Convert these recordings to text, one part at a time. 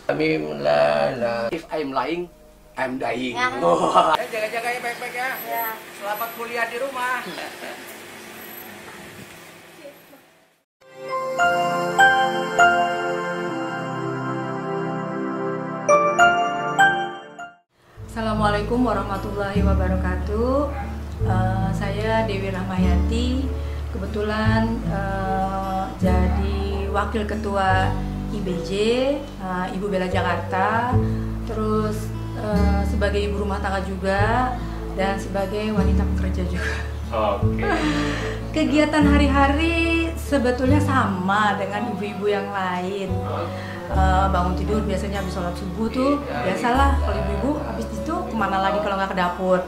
If I'm lying, I'm dying. Jaga-jaga ya baik-baik ya. Selamat kuliah di rumah. Assalamualaikum warahmatullahi wabarakatuh. Saya Dewi Rahmayati, kebetulan jadi Wakil Ketua IBJ, Ibu Bela Jakarta, terus sebagai ibu rumah tangga juga, dan sebagai wanita pekerja juga. Kegiatan hari-hari sebetulnya sama dengan ibu-ibu yang lain. Bangun tidur biasanya habis sholat subuh tuh biasalah kalau ibu-ibu habis itu kemana lagi kalau nggak ke dapur.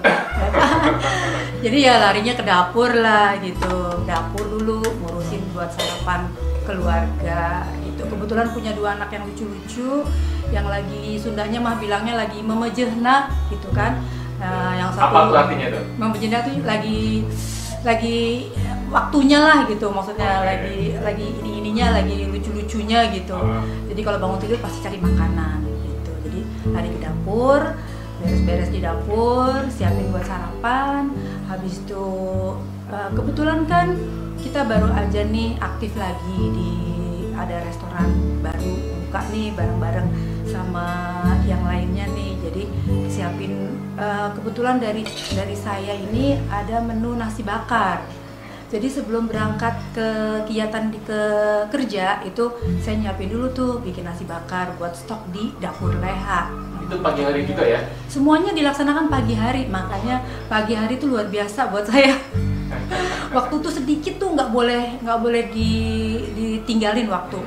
Jadi ya larinya ke dapur lah gitu, dapur dulu ngurusin buat sarapan keluarga gitu. Kebetulan punya 2 anak yang lucu-lucu, yang lagi Sundanya mah bilangnya lagi memejehna gitu kan. Nah, yang satu apa tuh artinya tuh? memejehna tuh lagi waktunya lah gitu, maksudnya lagi ininya lagi lucu-lucunya gitu. Jadi kalau bangun tidur pasti cari makanan gitu. Jadi lari ke dapur, beres-beres di dapur, siapin buat sarapan. Habis itu kebetulan kan kita baru aja nih aktif lagi di ada restoran baru buka nih bareng-bareng sama yang lainnya nih. Jadi siapin kebetulan dari saya ini ada menu nasi bakar. Jadi sebelum berangkat ke kegiatan ke kerja itu saya nyiapin dulu tuh bikin nasi bakar buat stok di dapur leha. Itu pagi hari juga ya? Semuanya dilaksanakan pagi hari, makanya pagi hari itu luar biasa buat saya. Waktu tuh sedikit tuh nggak boleh ditinggalin waktu.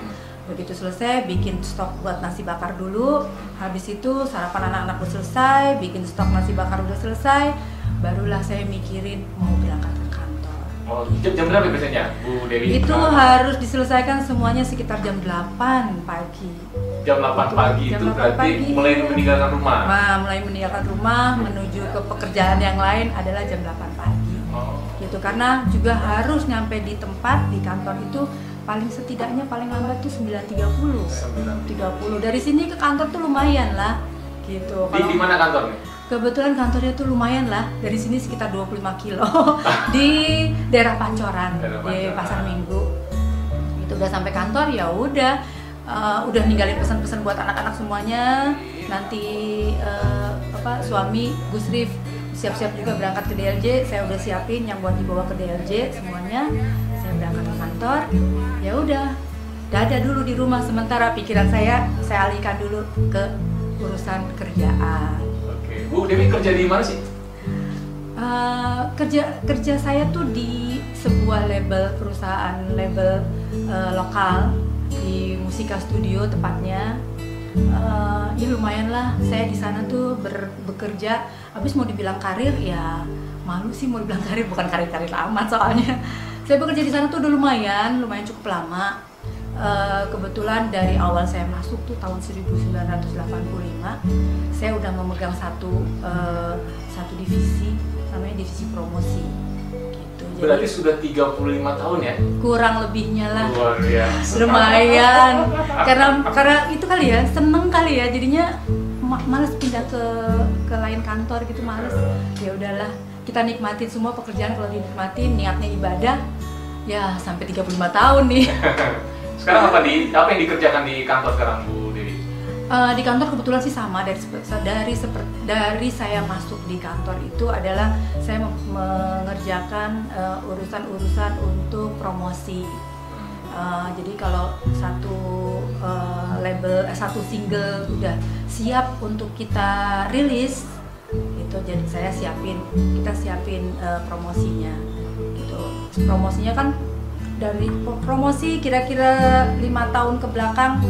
Begitu selesai bikin stok buat nasi bakar dulu, habis itu sarapan anak-anak udah selesai, bikin stok nasi bakar udah selesai, barulah saya mikirin mau berangkat ke kantor. Oh, jam berapa biasanya Bu Dewi? Itu harus diselesaikan semuanya sekitar jam 8 pagi. Jam 8 pagi Jam itu 8 berarti pagi. mulai meninggalkan rumah? Nah, mulai meninggalkan rumah menuju ke pekerjaan yang lain adalah jam 8 pagi. Gitu, karena juga harus nyampe di tempat di kantor itu setidaknya paling lambat tuh 9.30. 9.30. Dari sini ke kantor tuh lumayan lah gitu. Di mana kantornya? Kebetulan kantornya tuh lumayan lah, dari sini sekitar 25 kilo di daerah Pancoran, di Pasar Minggu. Itu udah sampai kantor ya udah ninggalin pesan-pesan buat anak-anak semuanya. Nanti suami Gus Rif siap-siap juga berangkat ke DLJ, saya udah siapin yang buat dibawa ke DLJ semuanya. Saya berangkat ke kantor, ya udah dada dulu di rumah sementara, pikiran saya alihkan dulu ke urusan kerjaan. Oke, Bu Dewi kerja di mana sih? Kerja saya tuh di sebuah perusahaan label lokal di Musika Studio tepatnya. Ya lumayan lah, saya di sana tuh bekerja. Habis mau dibilang karir ya malu sih mau dibilang karir, bukan karir amat soalnya. Saya bekerja di sana tuh udah lumayan cukup lama. Kebetulan dari awal saya masuk tuh tahun 1985, saya udah memegang satu divisi, namanya divisi promosi. Gitu. Berarti sudah 35 tahun ya? Kurang lebihnya lah. Luar biasa. Lumayan. Karena itu kali ya, seneng kali ya, jadinya males pindah ke lain kantor gitu, males. Ya udahlah, kita nikmatin semua pekerjaan. Kalau dinikmatin, niatnya ibadah, ya sampai 35 tahun nih. Sekarang apa yang dikerjakan di kantor sekarang Bu Dewi? Di kantor kebetulan sih sama, dari saya masuk di kantor itu adalah saya mengerjakan urusan-urusan untuk promosi. Jadi kalau satu single udah siap untuk kita rilis itu, jadi kita siapin promosinya gitu. Promosinya kan dari promosi kira-kira 5 tahun ke belakang,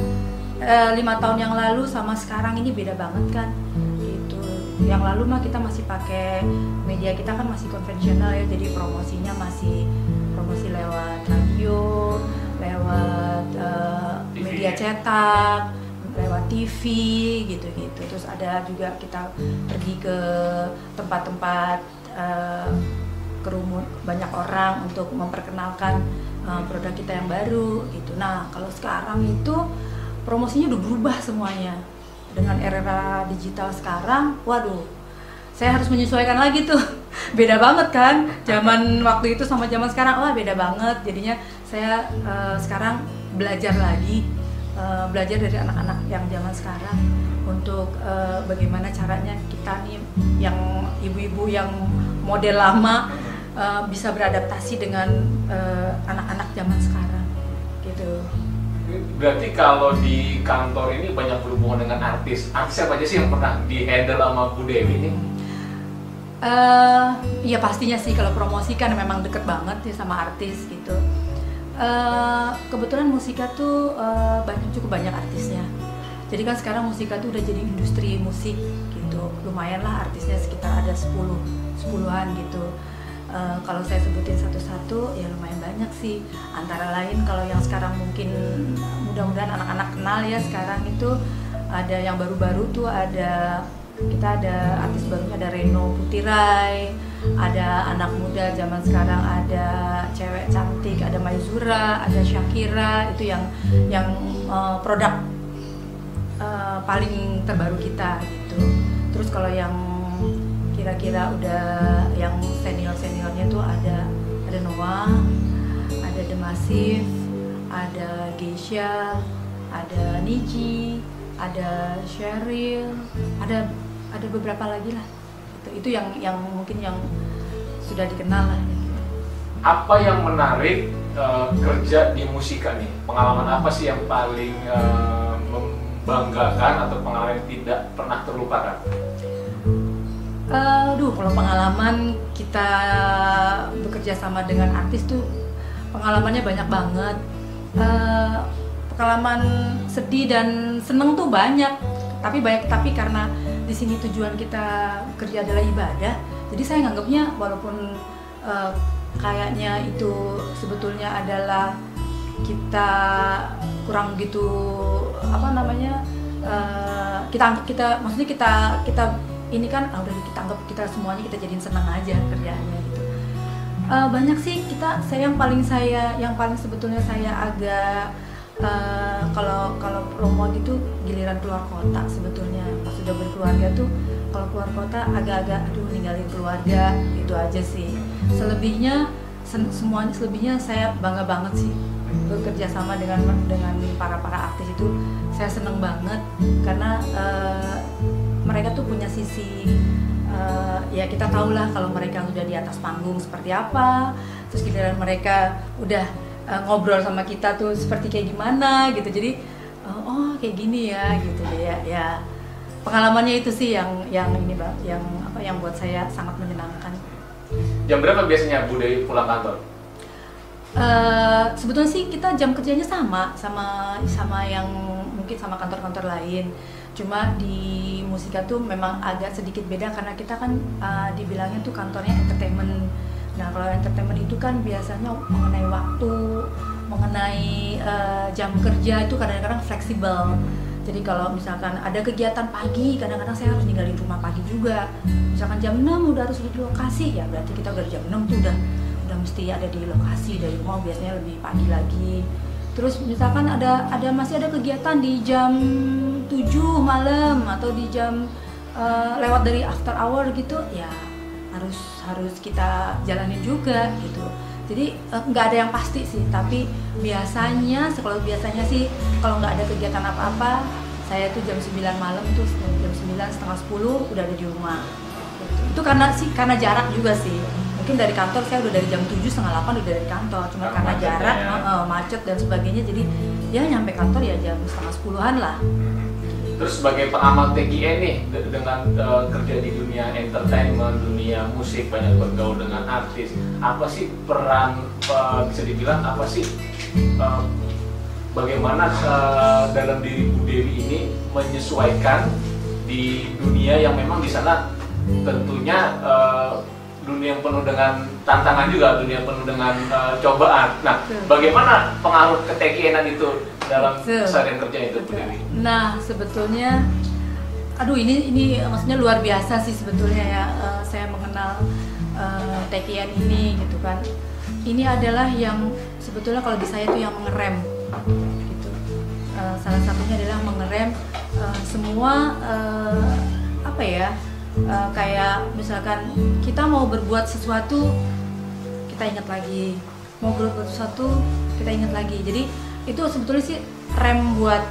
5 tahun yang lalu sama sekarang ini beda banget kan gitu. Yang lalu mah kita masih pakai media, kita kan masih konvensional ya, jadi promosinya masih promosi lewat radio, lewat media cetak, lewat TV gitu-gitu. Terus ada juga kita pergi ke tempat-tempat kerumun banyak orang untuk memperkenalkan produk kita yang baru gitu. Nah kalau sekarang itu promosinya udah berubah semuanya dengan era digital sekarang. Waduh, saya harus menyesuaikan lagi tuh. Beda banget kan zaman waktu itu sama zaman sekarang. Wah, beda banget. Jadinya saya sekarang belajar lagi, belajar dari anak-anak yang zaman sekarang untuk bagaimana caranya kita nih yang ibu-ibu yang model lama bisa beradaptasi dengan anak-anak zaman sekarang gitu. Berarti kalau di kantor ini banyak berhubungan dengan artis. Artis apa aja sih yang pernah di-handle sama Bu Dewi ini? Ya pastinya sih kalau promosi kan memang deket banget ya sama artis gitu. Kebetulan Musika tuh cukup banyak artisnya. Jadi kan sekarang Musika tuh udah jadi industri musik gitu. Lumayan lah artisnya, sekitar ada 10-an gitu. Kalau saya sebutin satu-satu ya lumayan banyak sih. Antara lain kalau yang sekarang mungkin mudah-mudahan anak-anak kenal ya sekarang itu ada yang baru-baru tuh kita ada artis barunya, ada Reno Putirai, ada anak muda zaman sekarang, ada cewek cantik, ada Maizura, ada Shakira, itu yang produk paling terbaru kita gitu. Terus kalau yang kira-kira udah yang seniornya tuh ada Noah, ada The Massive, ada Geisha, ada Niji, ada Cheryl, ada beberapa lagi lah. Itu yang mungkin yang sudah dikenal lah. Apa yang menarik kerja di Musika nih? Pengalaman apa sih yang paling membanggakan atau pengalaman yang tidak pernah terlupakan? Kalau pengalaman kita bekerja sama dengan artis tuh pengalamannya banyak banget. Pengalaman sedih dan seneng tuh banyak. Tapi karena di sini tujuan kita kerja adalah ibadah, jadi saya nganggapnya walaupun kayaknya itu sebetulnya adalah kita kurang gitu maksudnya kita ini kan udah kita anggap kita semuanya kita jadiin senang aja kerjaannya gitu. Banyak sih saya yang paling sebetulnya saya agak kalau promo gitu giliran keluar kota sebetulnya pas sudah berkeluarga tuh kalau keluar kota agak-agak ninggalin keluarga itu aja sih. Selebihnya saya bangga banget sih bekerja sama dengan para artis itu. Saya seneng banget karena mereka tuh punya sisi ya kita tahu lah kalau mereka udah di atas panggung seperti apa, terus giliran mereka udah ngobrol sama kita tuh seperti kayak gimana gitu. Jadi oh kayak gini ya gitu ya pengalamannya itu sih yang buat saya sangat menyenangkan. Jam berapa biasanya Bu Dewi pulang kantor? Sebetulnya sih kita jam kerjanya sama yang mungkin sama kantor-kantor lain. Cuma di Musika tuh memang agak sedikit beda karena kita kan dibilangnya tuh kantornya entertainment. Nah kalau entertainment itu kan biasanya mengenai waktu, mengenai jam kerja itu kadang-kadang fleksibel. Jadi kalau misalkan ada kegiatan pagi, kadang-kadang saya harus ninggalin rumah pagi juga. Misalkan jam 6 udah harus di lokasi, ya berarti kita udah jam 6 tuh udah mesti ada di lokasi dari rumah, biasanya lebih pagi lagi. Terus misalkan masih ada kegiatan di jam 7 malam atau di jam lewat dari after hour gitu, ya harus kita jalanin juga gitu. Jadi nggak ada yang pasti sih, tapi biasanya sih kalau nggak ada kegiatan apa-apa, saya tuh jam 9 malam tuh jam 9 setengah 10 udah ada di rumah gitu. Itu karena jarak juga sih. Mungkin dari kantor saya udah dari jam 7 setengah 8 udah dari kantor, cuma karena jarak macet dan sebagainya, jadi ya nyampe kantor ya jam setengah 10-an lah. Terus sebagai pengamat TGN nih, dengan kerja di dunia entertainment, dunia musik, banyak bergaul dengan artis, apa sih peran, bisa dibilang apa sih, bagaimana dalam diri Bu Dewi ini menyesuaikan di dunia yang memang di sana tentunya dunia yang penuh dengan tantangan juga, dunia penuh dengan cobaan. Nah, bagaimana pengaruh ke TGN itu dalam keseharian kerja itu, Bu Dewi? Nah, sebetulnya, ini maksudnya luar biasa sih sebetulnya ya. Saya mengenal TGN ini gitu kan. Ini adalah yang sebetulnya kalau di saya itu yang mengerem gitu. salah satunya adalah mengerem semua apa ya, kayak misalkan kita mau berbuat sesuatu kita ingat lagi, mau berbuat sesuatu kita ingat lagi. Jadi itu sebetulnya sih rem buat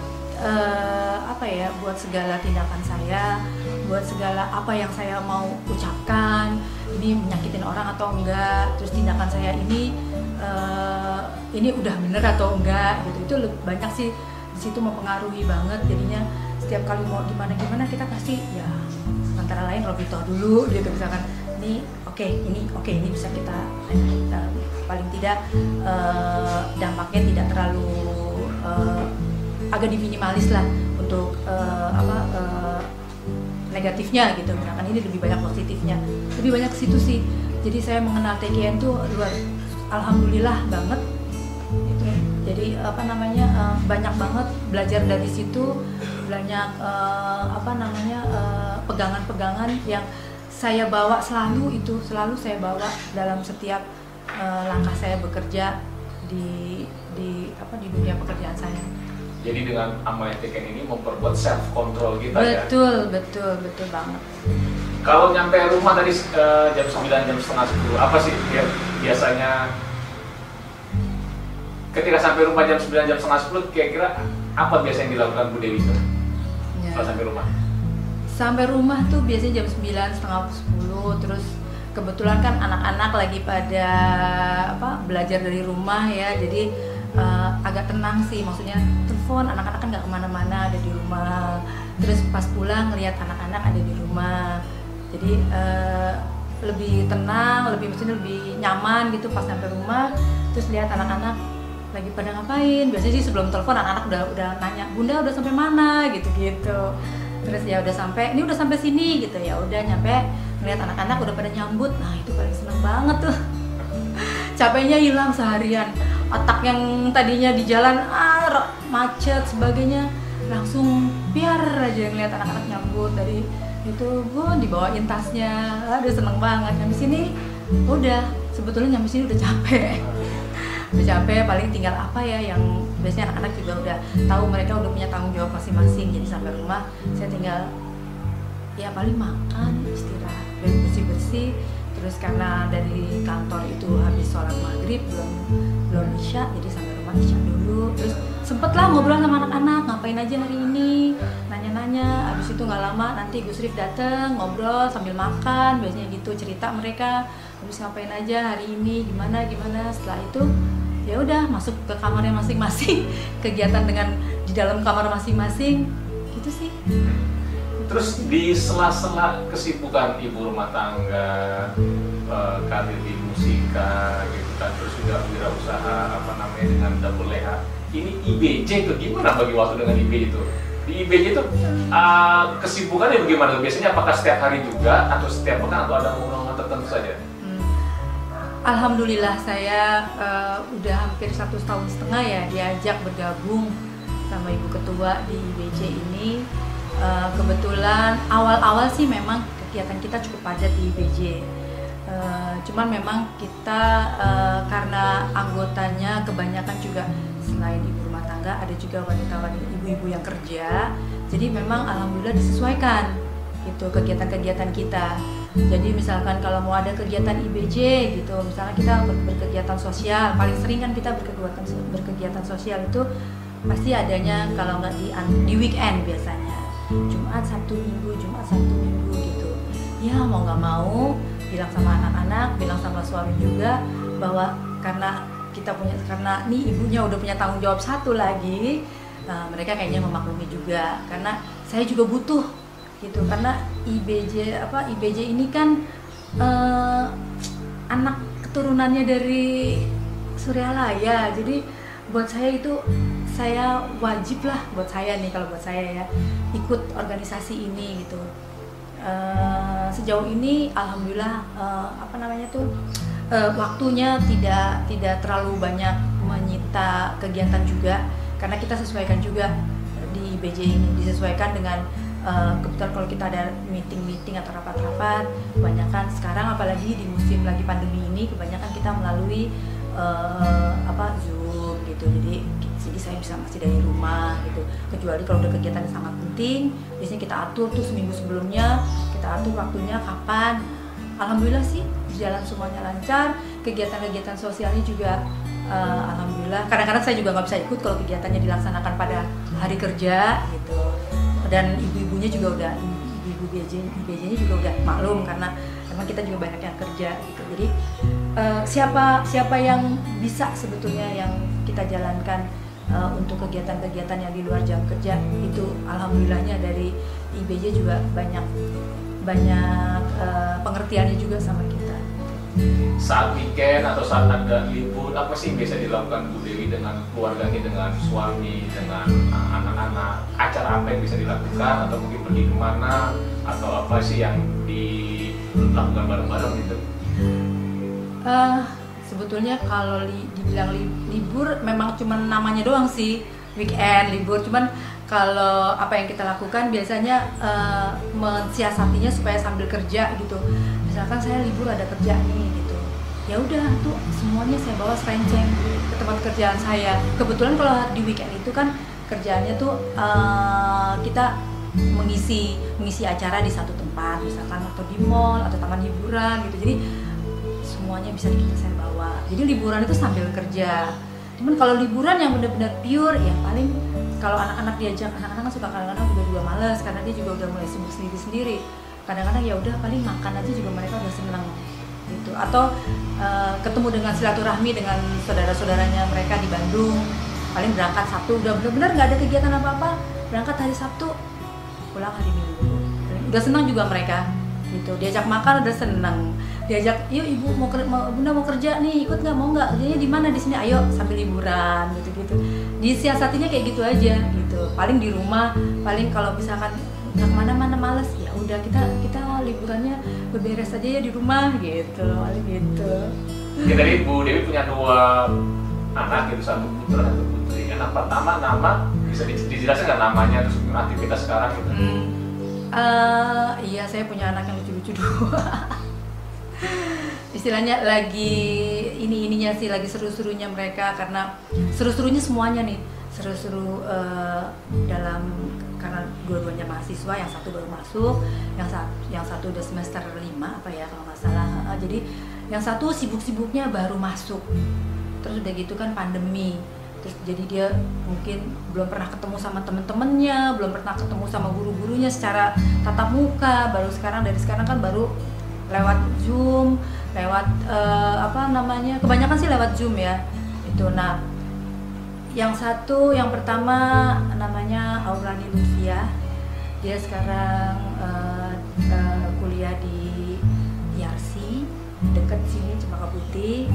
apa ya, buat segala tindakan saya, buat segala apa yang saya mau ucapkan, ini menyakitin orang atau enggak, terus tindakan saya ini udah bener atau enggak gitu. Itu banyak sih di situ mempengaruhi banget. Jadinya setiap kali mau gimana kita pasti ya antara lain Robito dulu gitu, misalkan ini ini bisa kita paling tidak dampaknya tidak terlalu agak diminimalis lah untuk negatifnya gitu. Misalkan ini lebih banyak positifnya, lebih banyak ke situ sih. Jadi saya mengenal TKN tuh alhamdulillah banget gitu. Jadi banyak banget belajar dari situ, banyak pegangan-pegangan yang saya bawa selalu saya bawa dalam setiap langkah saya bekerja di dunia pekerjaan saya. Jadi dengan amal TKN ini memperbuat self control kita. Betul banget. Kalau nyampe rumah tadi jam 9, jam setengah 10, apa sih biasanya ketika sampai rumah jam 9, jam setengah 10, kira-kira apa biasanya yang dilakukan Bu Dewi itu? Ya. Kalau sampai rumah? Sampai rumah tuh biasanya jam 9, setengah 10, terus kebetulan kan anak-anak lagi pada belajar dari rumah ya, jadi agak tenang sih, maksudnya telepon anak-anak kan nggak kemana-mana, ada di rumah. Terus pas pulang ngelihat anak-anak ada di rumah, jadi lebih tenang, lebih nyaman gitu pas sampai rumah. Terus lihat anak-anak lagi pada ngapain. Biasanya sih sebelum telepon anak-anak udah nanya, Bunda udah sampai mana gitu. Terus ya udah sampai sini gitu, ya udah nyampe, ngeliat anak-anak udah pada nyambut. Nah itu paling seneng banget tuh. Capeknya hilang seharian, otak yang tadinya di jalan macet sebagainya langsung biar aja ngeliat anak-anak nyambut. Dari itu gue dibawain tasnya, aduh seneng banget. Nyampe sini sebetulnya udah capek, paling tinggal apa ya yang biasanya anak-anak juga udah tahu, mereka udah punya tanggung jawab masing-masing. Jadi sampai rumah saya tinggal ya paling makan, istirahat, bersih-bersih. Terus karena dari kantor itu habis sholat maghrib belum isya, jadi sampai rumah isya dulu. Terus sempet lah ngobrol sama anak-anak, ngapain aja hari ini, nanya-nanya. Habis itu nggak lama nanti Gus Rif dateng, ngobrol sambil makan, biasanya gitu, cerita mereka habis ngapain aja hari ini, gimana. Setelah itu ya udah masuk ke kamarnya masing-masing, kegiatan di dalam kamar masing-masing gitu sih. Terus di sela-sela kesibukan ibu rumah tangga, karir di musika gitu kan, terus juga wirausaha dengan double leha, ini IBJ itu gimana bagi waktu dengan IBJ itu? Di IBJ itu kesibukannya bagaimana? Biasanya apakah setiap hari juga atau setiap pekan atau ada momen tertentu saja? Alhamdulillah saya udah hampir 1,5 tahun ya diajak bergabung sama Ibu Ketua di IBJ ini. Kebetulan awal-awal sih memang kegiatan kita cukup padat di IBJ. Cuman memang kita karena anggotanya kebanyakan juga selain ibu rumah tangga ada juga wanita-wanita, ibu-ibu yang kerja. Jadi memang alhamdulillah disesuaikan gitu kegiatan-kegiatan kita. Jadi misalkan kalau mau ada kegiatan IBJ gitu, misalnya kita berkegiatan sosial, paling sering kan kita berkegiatan sosial itu pasti adanya kalau nggak di weekend biasanya. Jumat, Sabtu, Minggu gitu. Ya mau nggak mau bilang sama anak-anak, bilang sama suami juga bahwa karena nih ibunya udah punya tanggung jawab satu lagi, mereka kayaknya memaklumi juga karena saya juga butuh gitu, karena IBJ ini kan anak keturunannya dari Suryalaya, jadi buat saya itu saya wajib lah buat saya ya ikut organisasi ini gitu. Sejauh ini alhamdulillah waktunya tidak terlalu banyak menyita kegiatan juga karena kita sesuaikan juga di IBJ ini, disesuaikan dengan kebetulan kalau kita ada meeting atau rapat-rapat, kebanyakan sekarang apalagi di musim lagi pandemi ini kebanyakan kita melalui Zoom gitu. gitu. Jadi saya bisa masih dari rumah gitu. Kecuali kalau udah kegiatan yang sangat penting, biasanya kita atur tuh seminggu sebelumnya, kita atur waktunya kapan. Alhamdulillah sih jalan semuanya lancar, kegiatan-kegiatan sosialnya juga alhamdulillah. Kadang-kadang saya juga nggak bisa ikut kalau kegiatannya dilaksanakan pada hari kerja gitu. Dan ibu-ibunya juga udah, ibu BJ-nya juga udah maklum karena memang kita juga banyak yang kerja gitu. Jadi siapa yang bisa sebetulnya yang kita jalankan untuk kegiatan-kegiatan yang di luar jam kerja itu alhamdulillahnya dari IBJ juga banyak pengertiannya juga sama kita. Saat weekend atau saat ada libur, apa sih yang biasa dilakukan Bu Dewi dengan keluarganya, dengan suami, dengan anak-anak? Acara apa yang bisa dilakukan, atau mungkin pergi kemana, atau apa sih yang dilakukan bareng-bareng gitu? Sebetulnya kalau dibilang libur memang cuma namanya doang sih, weekend libur. Cuman kalau apa yang kita lakukan biasanya mensiasatinya supaya sambil kerja gitu. Misalkan saya libur ada kerja nih gitu, ya udah tuh semuanya saya bawa serenceng ke tempat kerjaan saya. Kebetulan kalau di weekend itu kan kerjaannya tuh kita mengisi acara di satu tempat, misalkan atau di mall atau taman hiburan gitu. Jadi semuanya bisa saya bawa. Jadi liburan itu sambil kerja. Cuman kalau liburan yang benar-benar pure, ya paling kalau anak-anak diajak, anak-anak kan suka kadang-kadang juga males karena dia juga udah mulai sibuk sendiri-sendiri. Kadang-kadang ya udah paling makan aja juga mereka udah seneng gitu. Atau ketemu dengan silaturahmi dengan saudara-saudaranya mereka di Bandung. Paling berangkat Sabtu udah benar-benar nggak ada kegiatan apa-apa. Berangkat hari Sabtu, pulang hari Minggu. Udah senang juga mereka gitu. Diajak makan udah seneng. Diajak, yuk ibu bunda mau kerja nih, ikut nggak, mau nggak, kerjanya di mana, di sini, ayo sambil liburan gitu. Disiasatinya kayak gitu aja gitu. Paling di rumah, paling kalau misalkan nggak kemana-mana males, ya udah kita liburannya beberes aja ya di rumah gitu, paling gitu. Ya, tadi Bu Dewi punya 2 anak gitu, 1 putra 1 putri. Anak pertama nama bisa dijelaskan nggak namanya, terus aktivitas sekarang gitu? Iya, saya punya anak yang lucu-lucu 2. Istilahnya lagi ininya sih, lagi seru-serunya mereka, karena seru-serunya semuanya nih, seru-seru dalam, karena dua-duanya mahasiswa, yang satu baru masuk, yang satu udah semester 5 apa ya kalau nggak salah. Jadi yang satu sibuk-sibuknya baru masuk, terus udah gitu kan pandemi, terus jadi dia mungkin belum pernah ketemu sama temen-temennya, belum pernah ketemu sama guru-gurunya secara tatap muka, baru dari sekarang kan baru lewat Zoom, lewat kebanyakan sih lewat Zoom ya itu. Nah, yang pertama namanya Aurani Lutfia, dia sekarang kuliah di IRC deket sini, Cempaka Putih.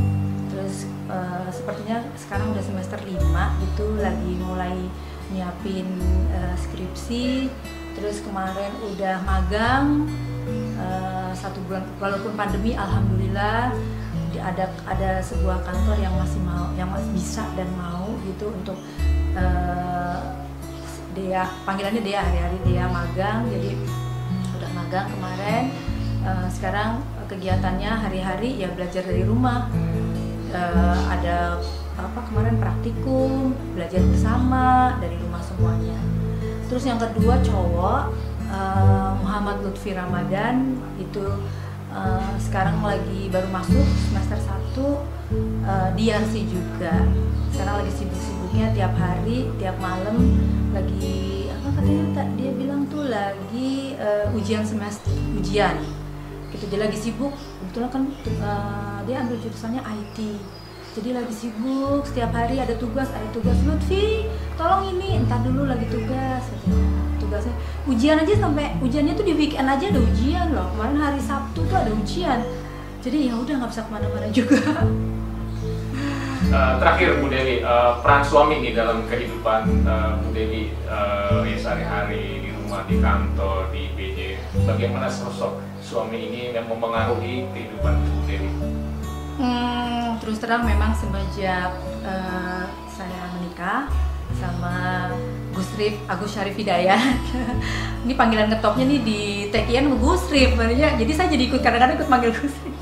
Terus sepertinya sekarang udah semester 5 gitu, lagi mulai nyiapin skripsi. Terus kemarin udah magang 1 bulan, walaupun pandemi, alhamdulillah ada sebuah kantor yang masih bisa dan mau gitu untuk dia, panggilannya dia hari-hari dia magang. Jadi udah magang kemarin, sekarang kegiatannya hari-hari ya belajar dari rumah. Ada kemarin praktikum, belajar bersama dari rumah semuanya. Terus yang kedua cowok, Muhammad Lutfi Ramadan, itu sekarang lagi baru masuk semester 1 di IRC juga. Sekarang lagi sibuk-sibuknya tiap hari, tiap malam lagi katanya dia bilang tuh lagi ujian gitu. Dia lagi sibuk, kebetulan kan dia ambil jurusannya IT. Jadi lagi sibuk, setiap hari ada tugas, Lutfi, tolong ini, entar dulu lagi tugas. Tugasnya, ujian aja, sampai ujiannya tuh di weekend aja ada ujian loh. Kemarin hari Sabtu tuh ada ujian. Jadi ya udah nggak bisa kemana-mana juga. Terakhir Bu Dewi, peran suami nih dalam kehidupan Bu Dewi ya sehari-hari di rumah, di kantor, di BJ. Bagaimana sosok suami ini yang mempengaruhi kehidupan Bu Dewi? Terus terang memang semenjak saya menikah sama Agus Syarif Hidayat. Ini panggilan ngetopnya nih di TKN Gus Rif, jadi saya jadi kadang-kadang ikut manggil Gus Rif.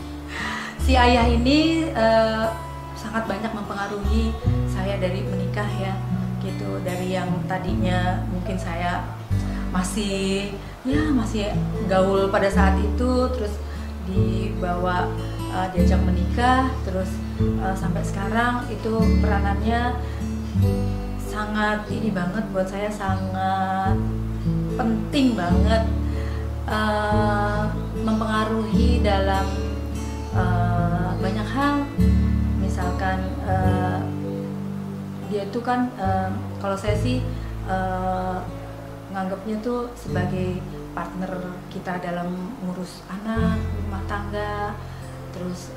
Si ayah ini sangat banyak mempengaruhi saya dari menikah ya gitu. Dari yang tadinya mungkin saya masih gaul pada saat itu, terus dibawa diajak menikah, terus sampai sekarang itu peranannya sangat ini banget buat saya, sangat penting banget, mempengaruhi dalam banyak hal. Misalkan dia tuh kan kalau saya sih nganggapnya tuh sebagai partner kita dalam ngurus anak, rumah tangga, terus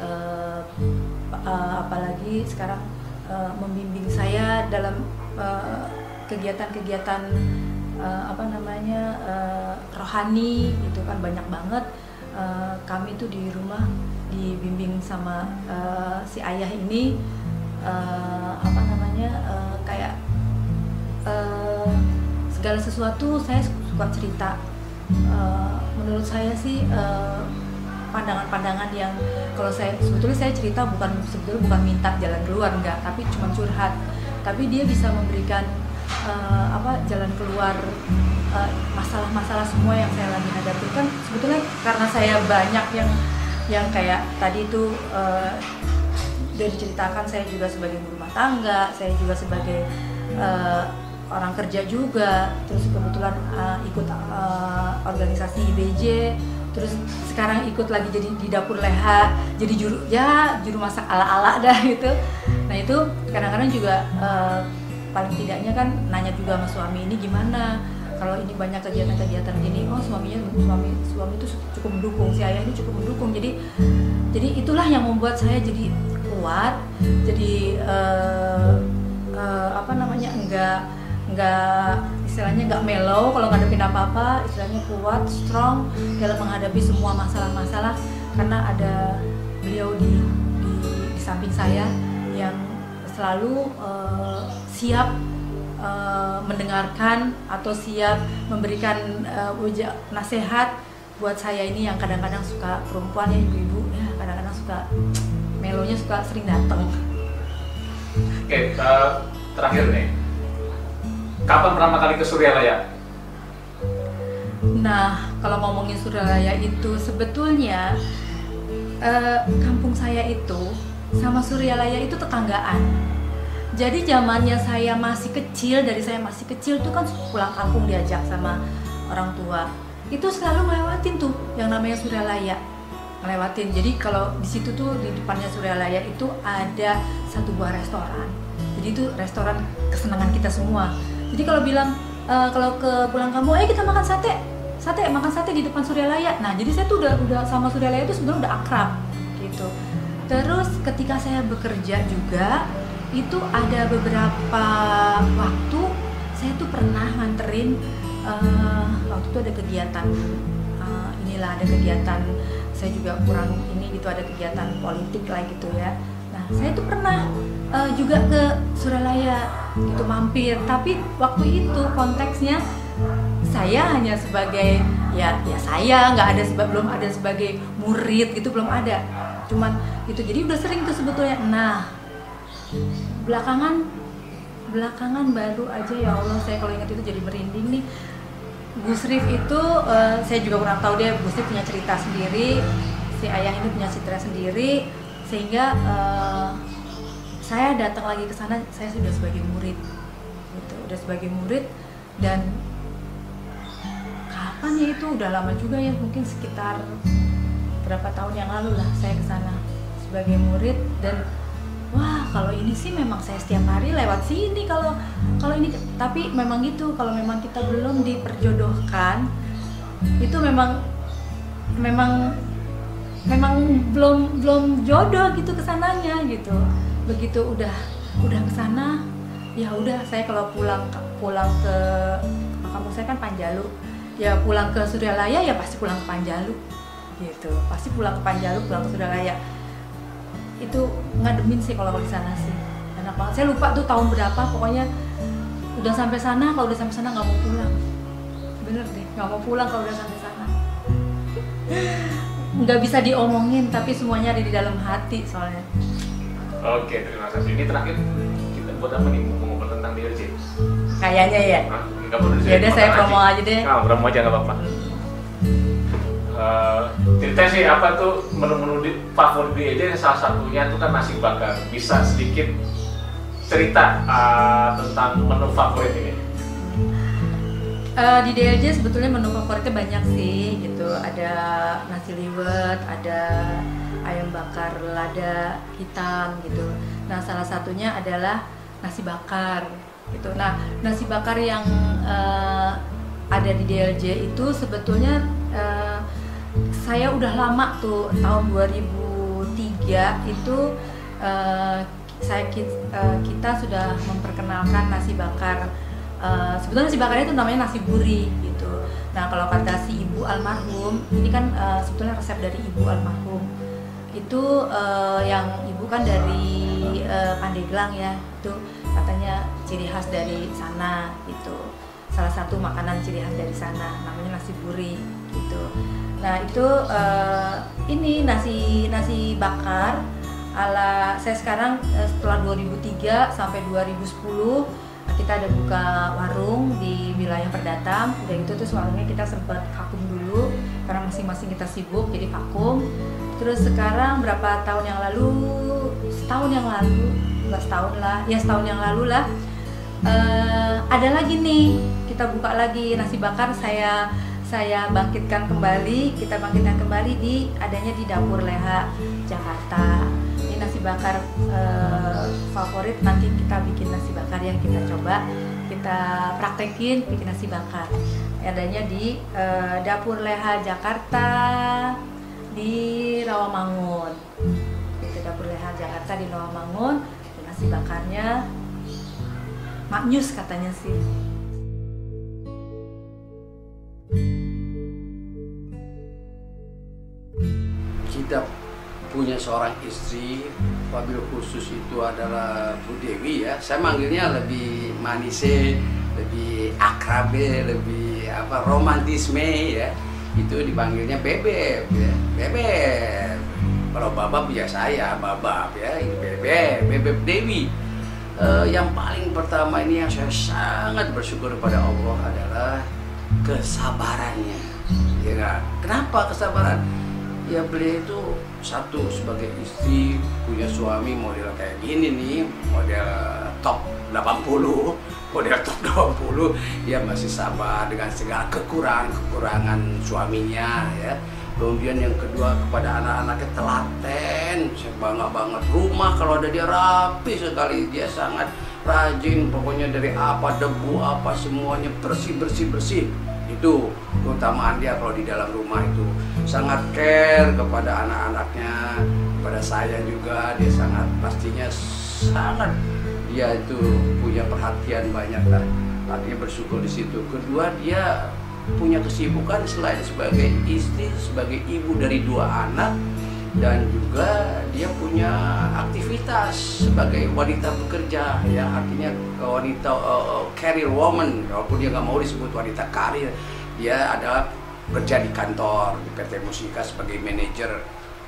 apalagi sekarang membimbing saya dalam kegiatan-kegiatan rohani itu kan banyak banget. Kami tuh di rumah dibimbing sama si ayah ini kayak segala sesuatu saya suka cerita. Menurut saya sih pandangan-pandangan yang kalau sebetulnya saya cerita bukan minta jalan keluar, enggak, tapi cuma curhat. Tapi dia bisa memberikan jalan keluar masalah-masalah semua yang saya lagi hadapi. Kan sebetulnya karena saya banyak yang kayak tadi itu udah diceritakan, saya juga sebagai ibu rumah tangga, saya juga sebagai orang kerja juga, terus kebetulan ikut organisasi IBJ, terus sekarang ikut lagi jadi di dapur Leha, jadi juru masak ala-ala dah gitu. Nah itu kadang-kadang juga paling tidaknya kan nanya juga sama suami, ini gimana kalau ini banyak kegiatan-kegiatan gini. Oh suami itu cukup mendukung, si ayah ini cukup mendukung. Jadi itulah yang membuat saya jadi kuat, jadi enggak mellow kalau ngadepin apa-apa, istilahnya kuat, strong dalam menghadapi semua masalah-masalah, karena ada beliau di samping saya yang selalu siap mendengarkan atau siap memberikan nasihat buat saya ini yang kadang-kadang suka, perempuan ya, ibu-ibu ya, kadang-kadang suka melonya suka sering datang. Oke, terakhir nih, kapan pertama kali ke Suryalaya? Nah, kalau ngomongin Suryalaya itu sebetulnya kampung saya itu sama Suryalaya itu tetanggaan. Jadi zamannya saya masih kecil, dari saya masih kecil tuh kan pulang kampung diajak sama orang tua, itu selalu ngelewatin tuh yang namanya Suryalaya, ngelewatin. Jadi kalau di situ tuh di depannya Suryalaya itu ada satu buah restoran. Jadi itu restoran kesenangan kita semua. Jadi kalau bilang kalau ke pulang kampung, kita makan sate di depan Suryalaya. Nah jadi saya tuh udah sama Suryalaya itu sebenarnya udah akrab gitu. Terus ketika saya bekerja juga, itu ada beberapa waktu saya tuh pernah nganterin, waktu itu ada kegiatan ada kegiatan, saya juga kurang ini gitu, ada kegiatan politik lah gitu ya. Nah saya tuh pernah juga ke Suryalaya gitu, mampir. Tapi waktu itu konteksnya saya hanya sebagai saya nggak ada belum ada sebagai murid gitu, belum ada, cuman itu. Jadi udah sering tuh sebetulnya. Nah belakangan baru aja, ya Allah, saya kalau ingat itu jadi merinding nih. Gus Rif itu saya juga kurang tahu, dia Gus Rif punya cerita sendiri, si ayah ini punya cerita sendiri, sehingga saya datang lagi ke sana, saya sudah sebagai murid gitu, udah sebagai murid. Dan kapan ya, itu udah lama juga ya, mungkin sekitar berapa tahun yang lalu lah saya ke sana sebagai murid. Dan wah, kalau ini sih memang saya setiap hari lewat sini kalau ini. Tapi memang gitu, kalau memang kita belum diperjodohkan, itu memang belum jodoh gitu kesananya gitu. Begitu udah kesana, ya udah, saya kalau pulang ke kampung saya kan Panjalu, ya pulang ke Suryalaya ya pasti pulang ke Panjalu gitu, pasti pulang ke Panjalu, pulang ke Suryalaya. Itu ngademin sih kalau di sana sih, enak banget. Saya lupa tuh tahun berapa, pokoknya udah sampai sana. Kalau udah sampai sana nggak mau pulang, bener deh, nggak mau pulang kalau udah sampai sana. Nggak bisa diomongin, tapi semuanya ada di dalam hati soalnya. Oke, terima kasih. Ini terakhir kita buat apa nih, ngomong tentang DLJ? Kayaknya ya. Nggak perlu Ya udah saya promo aja deh. Nah, promo aja nggak apa-apa. Cerita sih apa tuh menu-menu favorit DLJ, salah satunya itu kan nasi bakar. Bisa sedikit cerita tentang menu favorit ini? Di DLJ sebetulnya menu favoritnya banyak sih gitu. Ada nasi liwet, ada ayam bakar lada hitam gitu. Nah, salah satunya adalah nasi bakar gitu. Nah, nasi bakar yang ada di DLJ itu sebetulnya saya udah lama tuh, tahun 2003 itu kita sudah memperkenalkan nasi bakar. Sebetulnya nasi bakarnya itu namanya nasi buri gitu. Nah, kalau kata si ibu almarhum, ini kan sebetulnya resep dari ibu almarhum. Itu yang ibu kan dari Pandeglang ya, itu katanya ciri khas dari sana gitu. Salah satu makanan ciri khas dari sana namanya nasi buri gitu. Nah, itu ini nasi bakar ala saya sekarang setelah 2003 sampai 2010 kita ada buka warung di wilayah Perdatam. Udah gitu terus warungnya kita sempat vakum dulu karena masing-masing kita sibuk jadi vakum. Terus sekarang berapa tahun yang lalu, setahun yang lalu, nggak setahun lah, ya setahun yang lalu lah, ada lagi nih, kita buka lagi nasi bakar. Saya bangkitkan kembali, kita bangkitkan kembali adanya di Dapur Leha Jakarta. Ini nasi bakar favorit, nanti kita bikin nasi bakar yang kita coba, kita praktekin bikin nasi bakar. Adanya di Dapur Leha Jakarta di Rawamangun. Itu Dapur Leha Jakarta di Rawamangun. Nasi bakarnya maknyus katanya sih. Kita punya seorang istri, wabil khusus itu adalah Bu Dewi ya. Saya manggilnya lebih manise, lebih akrabe, lebih romantisme ya. Itu dipanggilnya Bebeb ya. Bebeb. Kalau Babab ya saya, Babab ya. Ini Bebeb Dewi. Yang paling pertama ini yang saya sangat bersyukur kepada Allah adalah kesabarannya. Ya kan? Kenapa kesabaran? Ya beliau itu satu sebagai istri, punya suami model kayak gini nih, model top 80, model top 20, dia masih sabar dengan segala kekurangan suaminya ya. Kemudian yang kedua kepada anak-anaknya telaten, saya bangga banget. Rumah kalau ada dia rapi sekali, dia sangat rajin, pokoknya dari apa debu apa semuanya bersih. Itu keutamaan dia kalau di dalam rumah itu. Sangat care kepada anak-anaknya, kepada saya juga dia sangat sangat dia itu punya perhatian banyak lah. Artinya bersyukur di situ. Kedua dia punya kesibukan selain sebagai istri, sebagai ibu dari 2 anak, dan juga dia punya aktivitas sebagai wanita bekerja ya, artinya wanita career woman, walaupun dia nggak mau disebut wanita karir. Dia adalah kerja di kantor di PT Musika sebagai manajer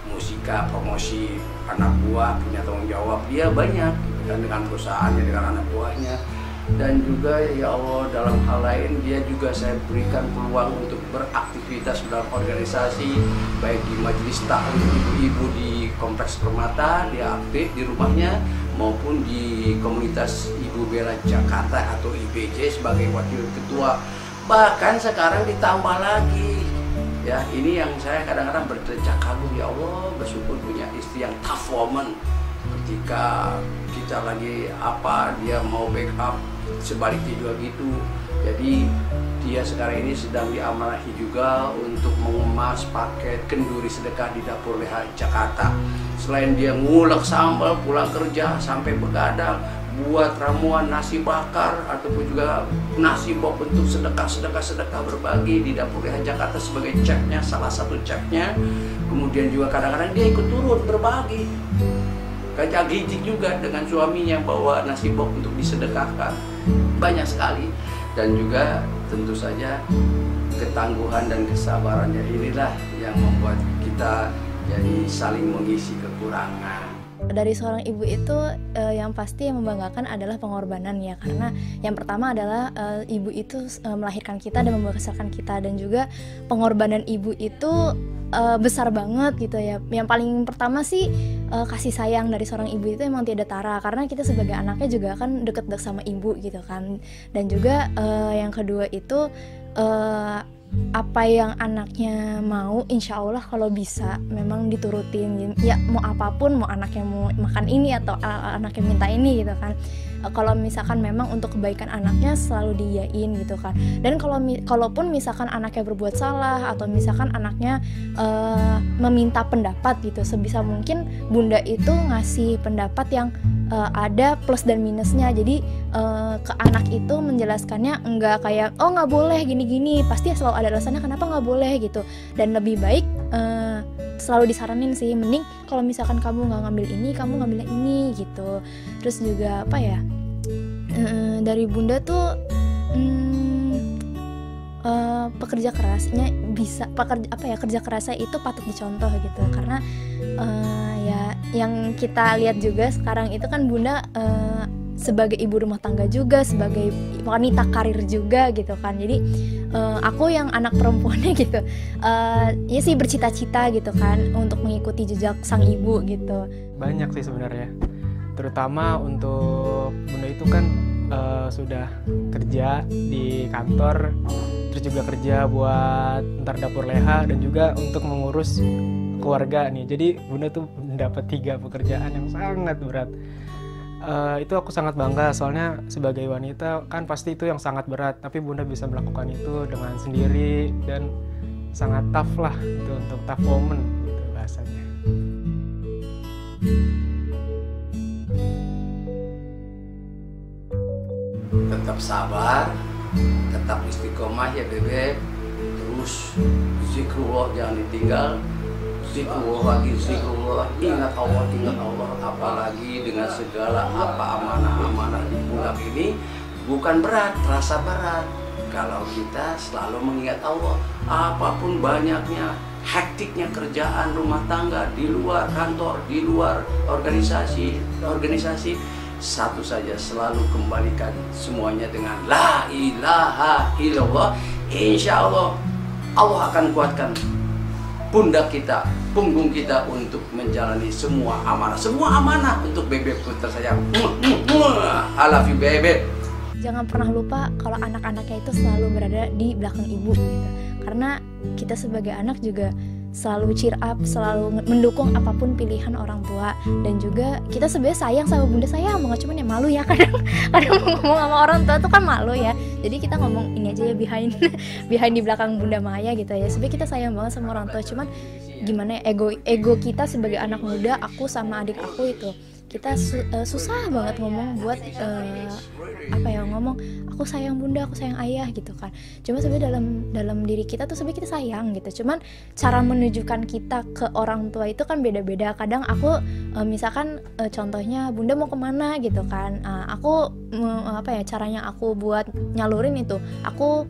musika, promosi, anak buah, punya tanggung jawab dia banyak dan dengan perusahaannya, dengan anak buahnya. Dan juga ya Allah dalam hal lain dia juga saya berikan peluang untuk beraktivitas dalam organisasi, baik di majelis taklim ibu-ibu di Kompleks Permata, dia aktif di rumahnya, maupun di komunitas Ibu Bela Jakarta atau IBJ sebagai wakil ketua. Bahkan sekarang ditambah lagi ya, ini yang saya kadang-kadang berdecak kagum, ya Allah bersyukur punya istri yang tough woman. Ketika kita lagi dia mau backup, sebaliknya juga gitu. Jadi dia sekarang ini sedang diamanahi juga untuk mengemas paket kenduri sedekah di Dapur Leha Jakarta. Selain dia ngulek sambal pulang kerja sampai begadang, buat ramuan nasi bakar ataupun juga nasi bok bentuk sedekah berbagi di Dapur Leha Jakarta sebagai chefnya, salah satu chefnya. Kemudian juga kadang-kadang dia ikut turun berbagi. Kacang gijik juga dengan suaminya bawa nasi bok untuk disedekahkan. Banyak sekali. Dan juga tentu saja ketangguhan dan kesabarannya inilah yang membuat kita jadi saling mengisi kekurangan. dari seorang ibu itu yang pasti yang membanggakan adalah pengorbanan ya, karena yang pertama adalah ibu itu melahirkan kita dan membesarkan kita, dan juga pengorbanan ibu itu besar banget gitu ya. Yang paling pertama sih kasih sayang dari seorang ibu itu emang tiada tara, karena kita sebagai anaknya juga kan deket sama ibu gitu kan. Dan juga yang kedua itu apa yang anaknya mau, insya Allah kalau bisa memang diturutin ya, mau apapun, mau anaknya mau makan ini atau anaknya minta ini gitu kan. Kalau misalkan memang untuk kebaikan anaknya selalu diiyain gitu kan. Dan kalaupun misalkan anaknya berbuat salah atau misalkan anaknya meminta pendapat gitu, sebisa mungkin bunda itu ngasih pendapat yang ada plus dan minusnya. Jadi ke anak itu menjelaskannya enggak kayak oh nggak boleh gini-gini, pasti selalu ada alasannya kenapa nggak boleh gitu. Dan lebih baik selalu disaranin sih, mending kalau misalkan kamu nggak ngambil ini, kamu ngambil yang ini gitu. Terus juga apa ya, dari bunda tuh pekerja kerasnya bisa, kerja kerasnya itu patut dicontoh gitu. Karena ya yang kita lihat juga sekarang itu kan bunda sebagai ibu rumah tangga juga, sebagai wanita karir juga gitu kan. Jadi aku yang anak perempuannya gitu, ya sih bercita-cita gitu kan untuk mengikuti jejak sang ibu gitu. Banyak sih sebenarnya, terutama untuk bunda itu kan sudah kerja di kantor, terus juga kerja buat ntar dapur leha dan juga untuk mengurus keluarga nih. Jadi bunda tuh mendapat 3 pekerjaan yang sangat berat. Itu aku sangat bangga, soalnya sebagai wanita kan pasti itu yang sangat berat, tapi bunda bisa melakukan itu dengan sendiri dan sangat tough lah itu, untuk tough woman gitu bahasanya. Tetap sabar, tetap istiqomah ya bebek, terus zikrullah jangan ditinggal, zikrullah lagi zikrullah, ingat Allah, apalagi dengan segala apa amanah-amanah di bulan ini bukan berat, terasa berat kalau kita selalu mengingat Allah. Apapun banyaknya, hektiknya kerjaan rumah tangga, di luar kantor, di luar organisasi, satu saja, selalu kembalikan semuanya dengan la ilaha illallah. Insya Allah Allah akan kuatkan pundak kita, punggung kita untuk menjalani semua amanah untuk bebekku tersayang. I love you bebek. Jangan pernah lupa kalau anak-anaknya itu selalu berada di belakang ibu gitu. Karena kita sebagai anak juga selalu cheer up, selalu mendukung apapun pilihan orang tua. Dan juga kita sebenarnya sayang sama bunda, sayang banget, cuman ya malu ya kadang ngomong sama orang tua tuh kan malu ya. Jadi kita ngomong ini aja ya, behind di belakang bunda Maya gitu ya. Sebenarnya kita sayang banget sama orang tua, cuman gimana ya, ego kita sebagai anak muda, aku sama adik aku itu kita susah banget ngomong buat ngomong aku sayang bunda, aku sayang ayah gitu kan. Cuma sebenarnya dalam diri kita tuh sebenarnya kita sayang gitu. Cuman cara menunjukkan kita ke orang tua itu kan beda-beda. Kadang aku misalkan contohnya bunda mau kemana gitu kan, aku caranya aku buat nyalurin itu, aku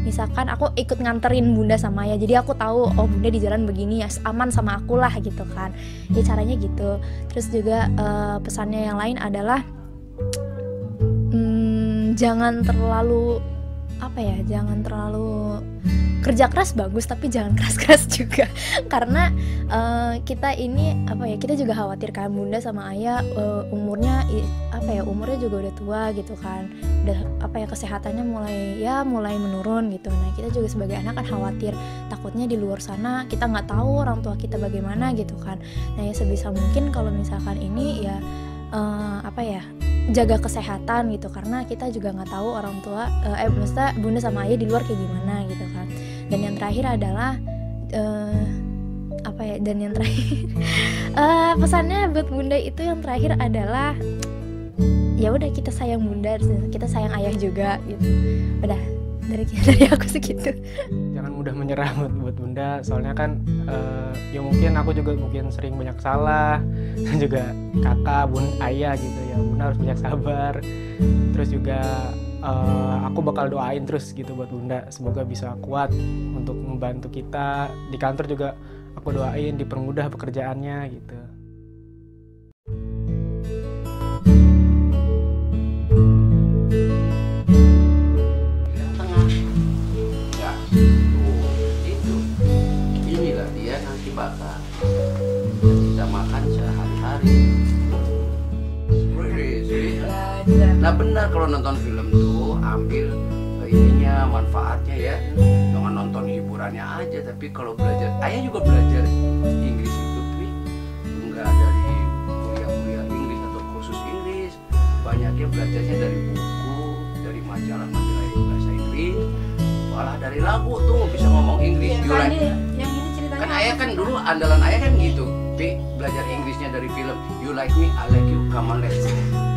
misalkan aku ikut nganterin bunda sama ayah, jadi aku tahu oh bunda di jalan begini ya, aman sama aku lah gitu kan ya, caranya gitu. Terus juga pesannya yang lain adalah jangan terlalu kerja keras bagus, tapi jangan keras-keras juga. Karena kita ini kita juga khawatir kan bunda sama ayah umurnya juga udah tua gitu kan, udah kesehatannya mulai menurun gitu. Nah kita juga sebagai anak kan khawatir, takutnya di luar sana kita nggak tahu orang tua kita bagaimana gitu kan. Nah ya sebisa mungkin kalau misalkan ini ya jaga kesehatan gitu, karena kita juga nggak tahu orang tua maksudnya bunda sama ayah di luar kayak gimana gitu kan. Dan yang terakhir adalah pesannya buat bunda itu yang terakhir adalah ya udah, kita sayang bunda, kita sayang ayah juga gitu. Udah dari aku segitu. Jangan mudah menyerah buat bunda, soalnya kan ya mungkin aku juga sering banyak salah, dan juga kakak, bun, ayah gitu ya, bunda harus banyak sabar. Terus juga aku bakal doain terus gitu buat bunda, semoga bisa kuat untuk membantu kita di kantor juga. Aku doain dipermudah pekerjaannya gitu. benar kalau nonton film tuh ambil ininya, manfaatnya ya. Jangan nonton hiburannya aja, tapi kalau belajar, ayah juga belajar Inggris itu, Pi. Enggak dari kuliah-kuliah Inggris atau kursus Inggris. Banyaknya belajarnya dari buku, dari majalah-majalah bahasa Inggris. Malah dari lagu tuh bisa ngomong Inggris. Yang tadi, yang ini ceritanya Kan apa ayah sih? kan dulu andalan ayah kan gitu. Pi, belajar Inggrisnya dari film You Like Me, I Like You, Come on Let's Go.